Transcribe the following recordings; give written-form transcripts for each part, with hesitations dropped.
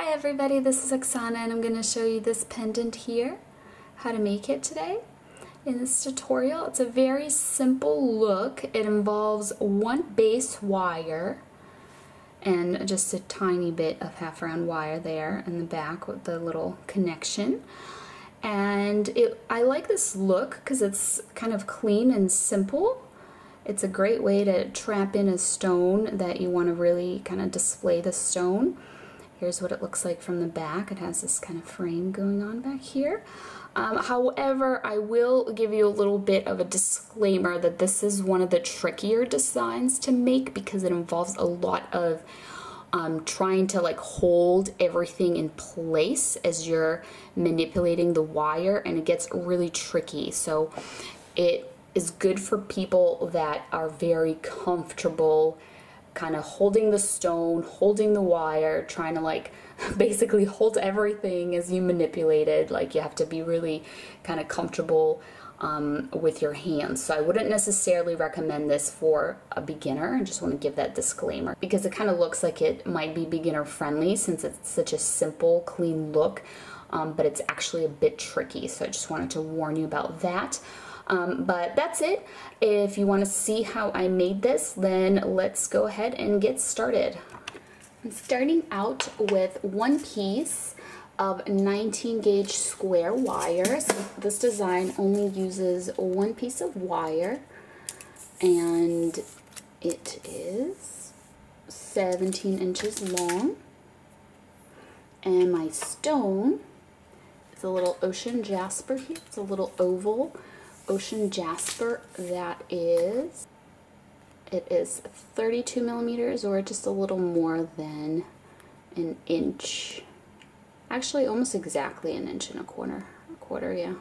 Hi everybody, this is Oksana and I'm going to show you this pendant here, how to make it today. In this tutorial, it's a very simple look. It involves one base wire and just a tiny bit of half round wire there in the back with the little connection. And I like this look because it's kind of clean and simple. It's a great way to trap in a stone that you want to really kind of display the stone. Here's what it looks like from the back. It has this kind of frame going on back here. However, I will give you a little bit of a disclaimer that this is one of the trickier designs to make because it involves a lot of trying to like hold everything in place as you're manipulating the wire, and it gets really tricky. So it is good for people that are very comfortable kind of holding the stone, holding the wire, trying to like basically hold everything as you manipulate it. Like you have to be really kind of comfortable with your hands. So I wouldn't necessarily recommend this for a beginner. I just want to give that disclaimer because it kind of looks like it might be beginner friendly since it's such a simple, clean look, but it's actually a bit tricky. So I just wanted to warn you about that. But that's it. If you want to see how I made this, then let's go ahead and get started. I'm starting out with one piece of 19 gauge square wire. So this design only uses one piece of wire, and it is 17 inches long. And my stone is a little Ocean Jasper here. It's a little oval Ocean Jasper that is, it is 32 millimeters, or just a little more than an inch. Actually, almost exactly an inch and a quarter, yeah.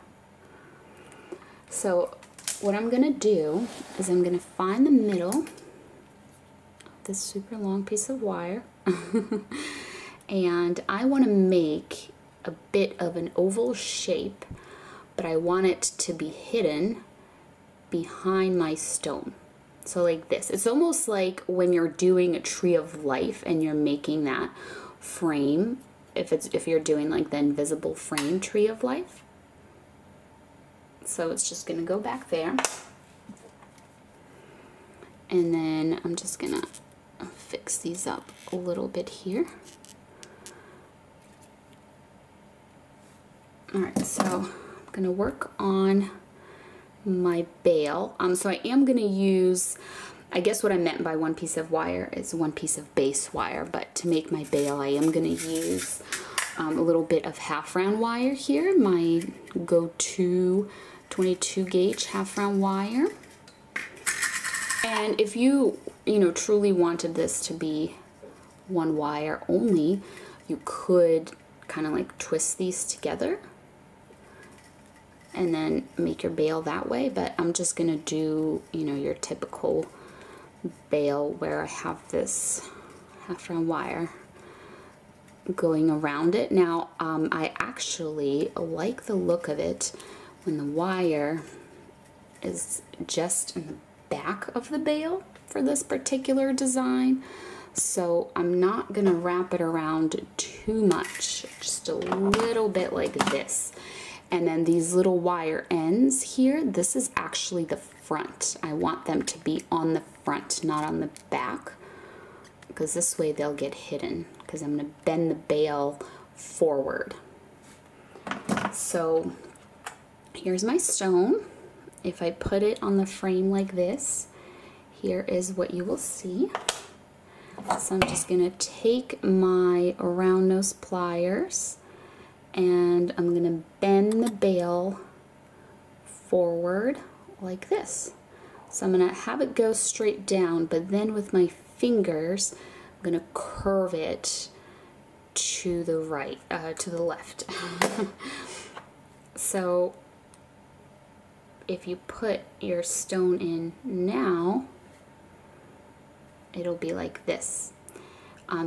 So what I'm gonna do is I'm gonna find the middle of this super long piece of wire and I want to make a bit of an oval shape, but I want it to be hidden behind my stone. So like this. It's almost like when you're doing a tree of life and you're making that frame, if you're doing like the invisible frame tree of life. So it's just gonna go back there. And then I'm just gonna fix these up a little bit here. Alright, so going to work on my bail. So I am going to use, I guess what I meant by one piece of wire is one piece of base wire, but to make my bail I am going to use a little bit of half round wire here, my go-to 22 gauge half round wire. And if you truly wanted this to be one wire only, you could kind of like twist these together and then make your bail that way, but I'm just gonna do, your typical bail where I have this half round wire going around it. Now, I actually like the look of it when the wire is just in the back of the bail for this particular design. So I'm not gonna wrap it around too much, just a little bit like this. And then these little wire ends here, this is actually the front. I want them to be on the front, not on the back, because this way they'll get hidden, because I'm going to bend the bail forward. So here's my stone. If I put it on the frame like this, here is what you will see. So I'm just going to take my round nose pliers and I'm going to bend the bail forward like this. So I'm going to have it go straight down, but then with my fingers I'm going to curve it to the right, to the left. So if you put your stone in now, it'll be like this.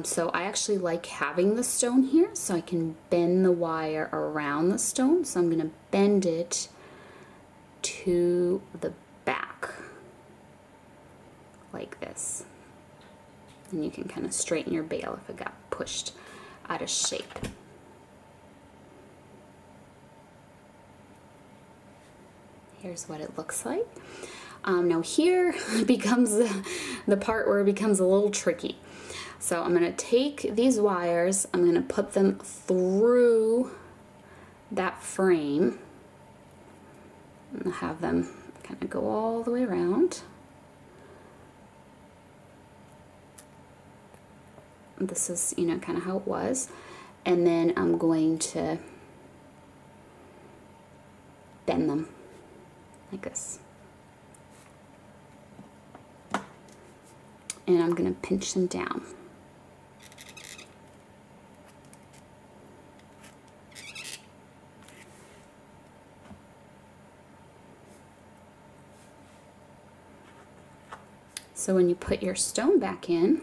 So I actually like having the stone here so I can bend the wire around the stone. So I'm going to bend it to the back like this. And you can kind of straighten your bail if it got pushed out of shape. Here's what it looks like. Now here becomes the part where it becomes a little tricky. So I'm going to take these wires, I'm going to put them through that frame and have them kind of go all the way around. This is, you know, kind of how it was. And then I'm going to bend them like this. And I'm going to pinch them down. So when you put your stone back in,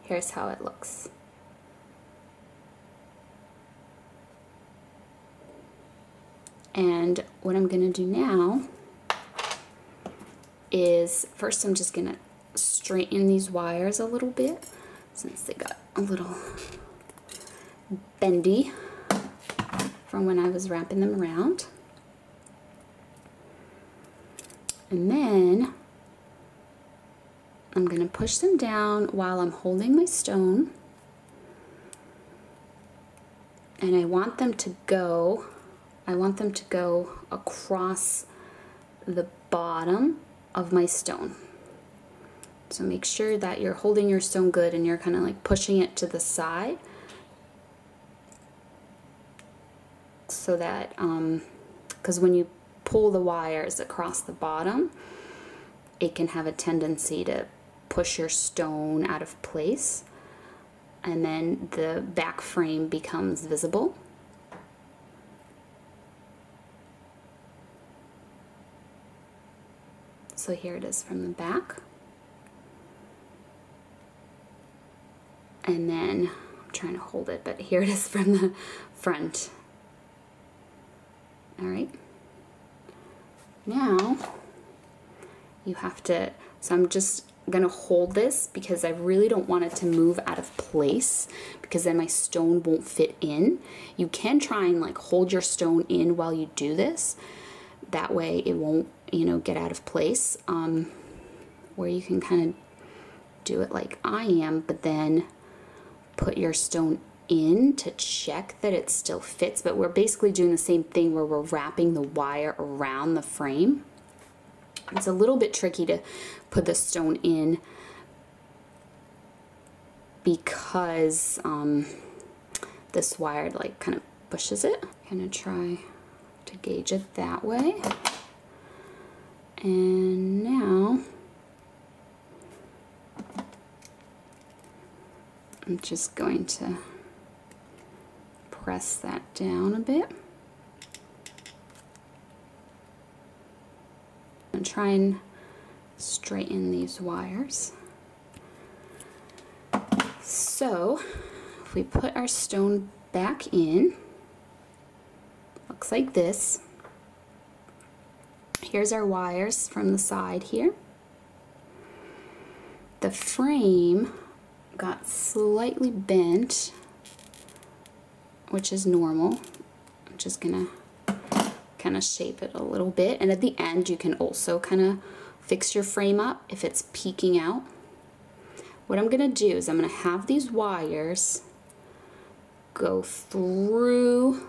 here's how it looks. And what I'm going to do now is first I'm just going to straighten these wires a little bit since they got a little bendy from when I was wrapping them around. And then I'm going to push them down while I'm holding my stone. And I want them to go across the bottom of my stone. So make sure that you're holding your stone good and you're kind of like pushing it to the side so that, because when you pull the wires across the bottom, it can have a tendency to push your stone out of place, and then the back frame becomes visible. So here it is from the back. And then I'm trying to hold it, but here it is from the front. All right. Now you have to, so I'm just gonna hold this because I really don't want it to move out of place because then my stone won't fit in. You can try and like hold your stone in while you do this. That way it won't, you know, get out of place. Where you can kind of do it like I am, but then put your stone in to check that it still fits. But we're basically doing the same thing where we're wrapping the wire around the frame. It's a little bit tricky to put the stone in because this wire like kind of pushes it. I'm gonna try to gauge it that way. And now I'm just going to press that down a bit. And try and straighten these wires. So if we put our stone back in, looks like this. Here's our wires from the side here. The frame got slightly bent, which is normal. I'm just gonna kind of shape it a little bit, and at the end you can also kind of fix your frame up if it's peeking out. What I'm gonna do is I'm gonna have these wires go through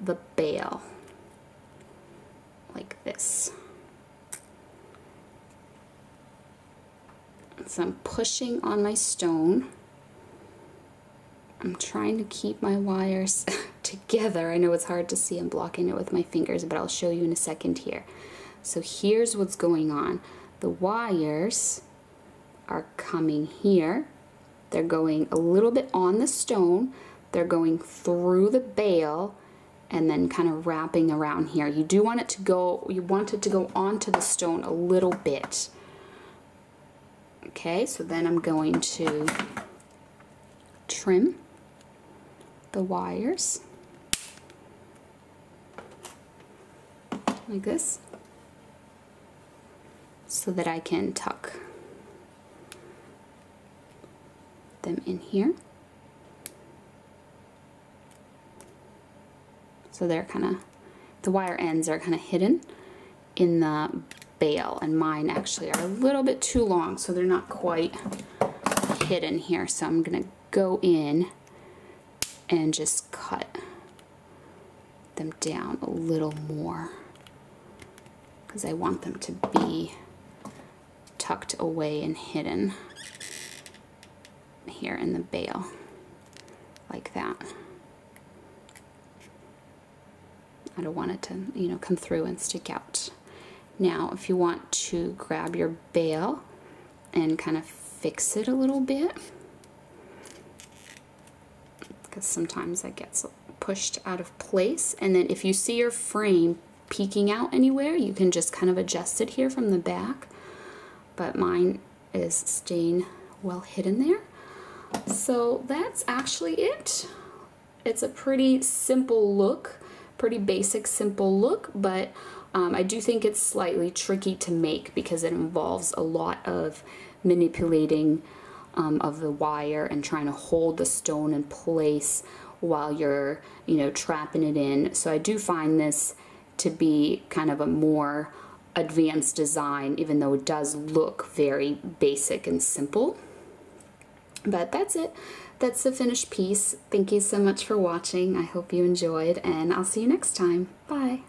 the bail like this. So I'm pushing on my stone. I'm trying to keep my wires together. I know it's hard to see, I'm blocking it with my fingers, but I'll show you in a second here. So here's what's going on. The wires are coming here. They're going a little bit on the stone. They're going through the bail and then kind of wrapping around here. You do want it to go, you want it to go onto the stone a little bit. Okay, so then I'm going to trim the wires like this. so that I can tuck them in here. So they're kind of, the wire ends are kind of hidden in the bail, and mine actually are a little bit too long, so they're not quite hidden here. So I'm gonna go in and just cut them down a little more because I want them to be tucked away and hidden here in the bail, like that. I don't want it to, you know, come through and stick out. Now, if you want to grab your bail and kind of fix it a little bit, because sometimes that gets pushed out of place, and then if you see your frame peeking out anywhere, you can just kind of adjust it here from the back, but mine is staying well hidden there. So that's actually it. It's a pretty simple look, pretty basic simple look, but I do think it's slightly tricky to make because it involves a lot of manipulating of the wire and trying to hold the stone in place while you're, you know, trapping it in. So I do find this to be kind of a more advanced design, even though it does look very basic and simple. But that's it. That's the finished piece. Thank you so much for watching. I hope you enjoyed, and I'll see you next time. Bye.